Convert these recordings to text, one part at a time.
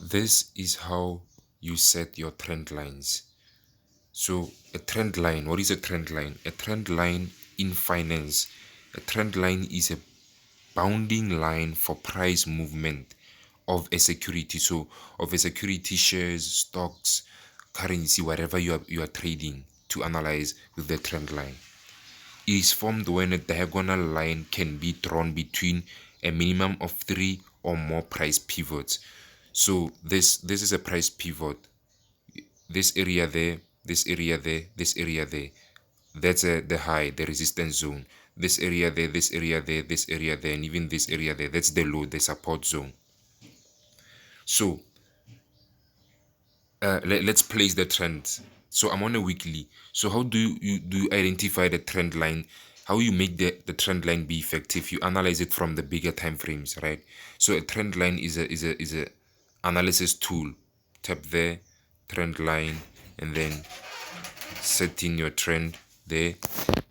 this is how you set your trend lines. So a trend line, what is a trend line? A trend line in finance, a trend line is a bounding line for price movement of a security. So of a security, shares, stocks, currency, whatever you are trading, to analyze with the trend line. It is formed when a diagonal line can be drawn between a minimum of three or more price pivots. So this is a price pivot. This area there, this area there, this area there. That's the high, the resistance zone. This area there, this area there, this area there, and even this area there. That's the low, the support zone. So let's place the trends. So I'm on a weekly. So how do you identify the trend line? How you make the trend line be effective? You analyze it from the bigger time frames, right? So a trend line is a analysis tool. Tap there, trend line, and then set in your trend there.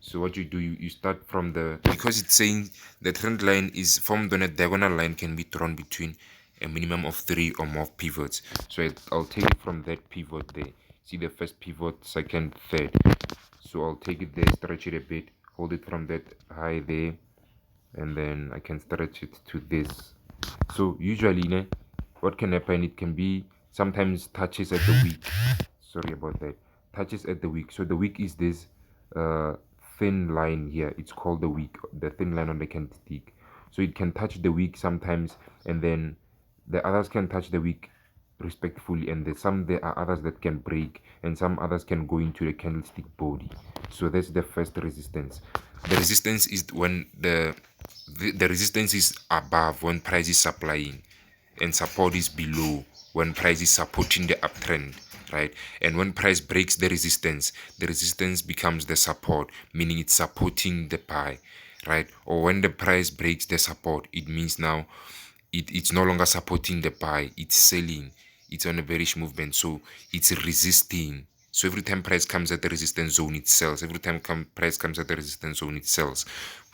So what you do, you start from the, because it's saying the trend line is formed when a diagonal line can be drawn between a minimum of three or more pivots. So I'll take it from that pivot there. See the first pivot, second, third. So I'll take it there, stretch it a bit, hold it from that high there, and then I can stretch it to this. So usually, what can happen, it can be sometimes touches at the week. Sorry about that. Touches at the week. So the week is this uh, thin line here. It's called the week, the thin line on the candlestick. So it can touch the week sometimes, and then the others can touch the week respectfully, and there are others that can break, and some others can go into the candlestick body. So that's the first resistance. The resistance is when the resistance is above when price is supplying, and support is below when price is supporting the uptrend, right? And when price breaks the resistance becomes the support, meaning it's supporting the buy, right? Or when the price breaks the support, it means now it's no longer supporting the buy, it's selling, it's on a bearish movement, so it's resisting. So every time price comes at the resistance zone, it sells. Every time price comes at the resistance zone, it sells.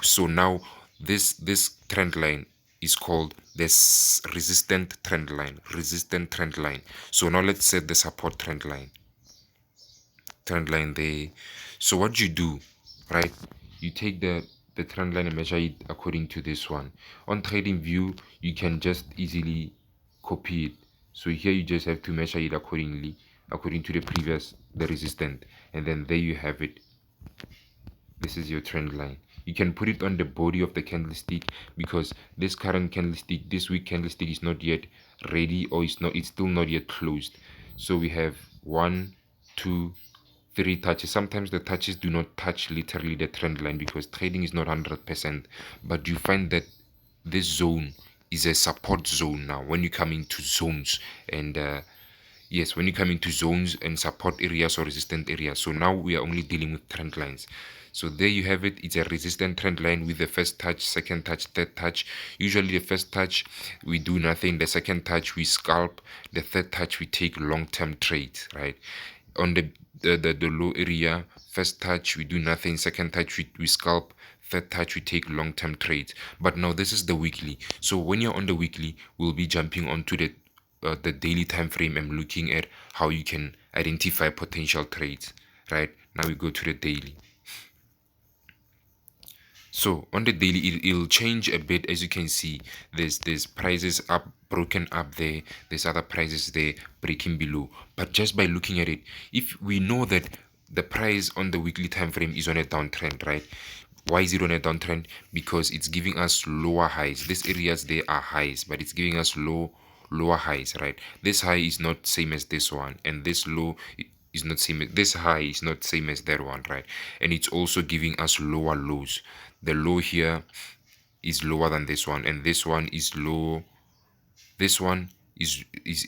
So now this trend line is called this resistant trend line. Resistant trend line. So now let's set the support trend line. Trend line there. So what you do, right? You take the trend line and measure it according to this one. On trading view, you can just easily copy it. So here you just have to measure it accordingly, according to the resistant, and then there you have it. This is your trend line. You can put it on the body of the candlestick, because this current candlestick, this week candlestick, is not yet ready, or it's still not yet closed. So we have 1, 2, 3 touches. Sometimes the touches do not touch literally the trend line, because trading is not 100%, but you find that this zone is a support zone now when you come into zones. And yes, when you come into zones and support areas or resistant areas. So now we are only dealing with trend lines. So there you have it. It's a resistant trend line with the first touch, second touch, third touch. Usually the first touch we do nothing, the second touch we scalp, the third touch we take long-term trades, right? On the low area, first touch we do nothing, second touch we scalp, third touch we take long-term trades. But now this is the weekly. So when you're on the weekly, we'll be jumping onto the daily time frame and looking at how you can identify potential trades. Right now we go to the daily. So on the daily, it'll change a bit. As you can see, there's prices up, broken up there, there's other prices there breaking below. But just by looking at it, if we know that the price on the weekly time frame is on a downtrend, right? Why is it on a downtrend? Because it's giving us lower highs. These areas, they are highs, but it's giving us lower highs, right? This high is not same as this one, and this low is not same. This high is not same as that one, right? And it's also giving us lower lows. The low here is lower than this one, and this one is low. This one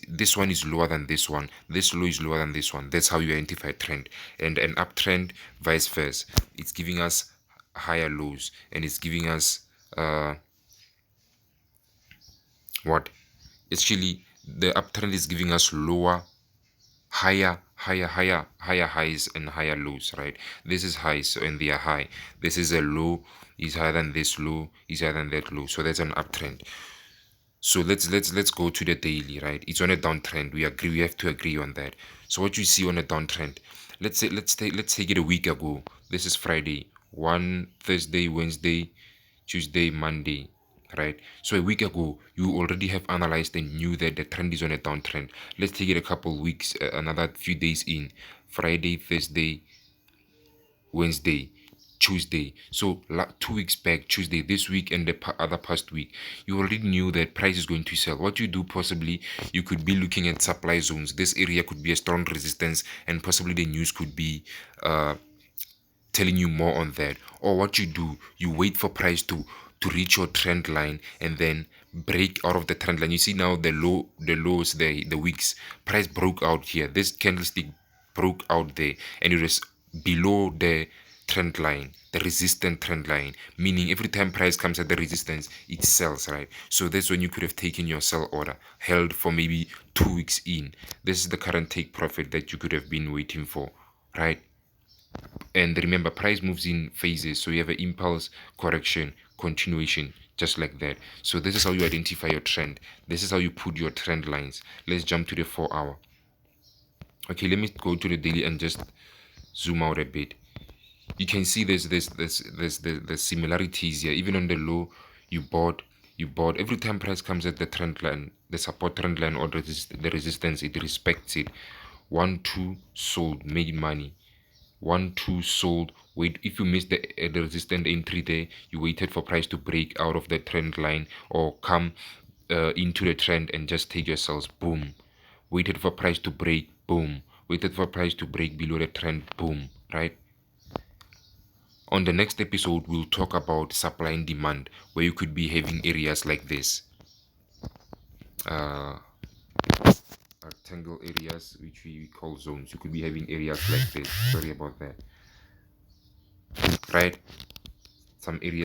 this one is lower than this one. This low is lower than this one. That's how you identify trend. And an uptrend, vice versa. It's giving us higher lows, and it's giving us what? Actually, the uptrend is giving us lower, higher highs and higher lows, right? This is high, so, and they are high. This is a low, is higher than this low, is higher than that low. So that's an uptrend. So let's go to the daily, right? It's on a downtrend. We agree. We have to agree on that. So what you see on a downtrend, let's take it a week ago. This is Friday, one Thursday, Wednesday, Tuesday, Monday, right? So a week ago, you already have analyzed and knew that the trend is on a downtrend. Let's take it a couple weeks, another few days in, Friday, Thursday, Wednesday, Tuesday. So 2 weeks back, Tuesday, this week and the other past week, you already knew that price is going to sell. What you do possibly, you could be looking at supply zones. This area could be a strong resistance, and possibly the news could be telling you more on that. Or what you do, you wait for price to reach your trend line and then break out of the trend line. You see now the lows, the wicks, price broke out here. This candlestick broke out there, and it is below the trend line, the resistant trend line, meaning every time price comes at the resistance, it sells, right? So that's when you could have taken your sell order, held for maybe 2 weeks in. This is the current take profit that you could have been waiting for, right? And remember, price moves in phases, so you have an impulse, correction, continuation, just like that. So this is how you identify your trend. This is how you put your trend lines. Let's jump to the 4 hour. Okay, let me go to the daily and just zoom out a bit. You can see there's the similarities here. Even on the low, you bought every time price comes at the trend line, the support trend line, or the resistance, it respects it. 1 2 sold, made money. 1 2 sold. Wait, if you missed the resistant entry there, you waited for price to break out of the trend line or come into the trend and just take your sales. Boom. Waited for price to break. Boom. Waited for price to break below the trend. Boom. Right. On the next episode, we'll talk about supply and demand, where you could be having areas like this, uh, rectangle areas, which we call zones. You could be having areas like this. Sorry about that. Right? Some areas.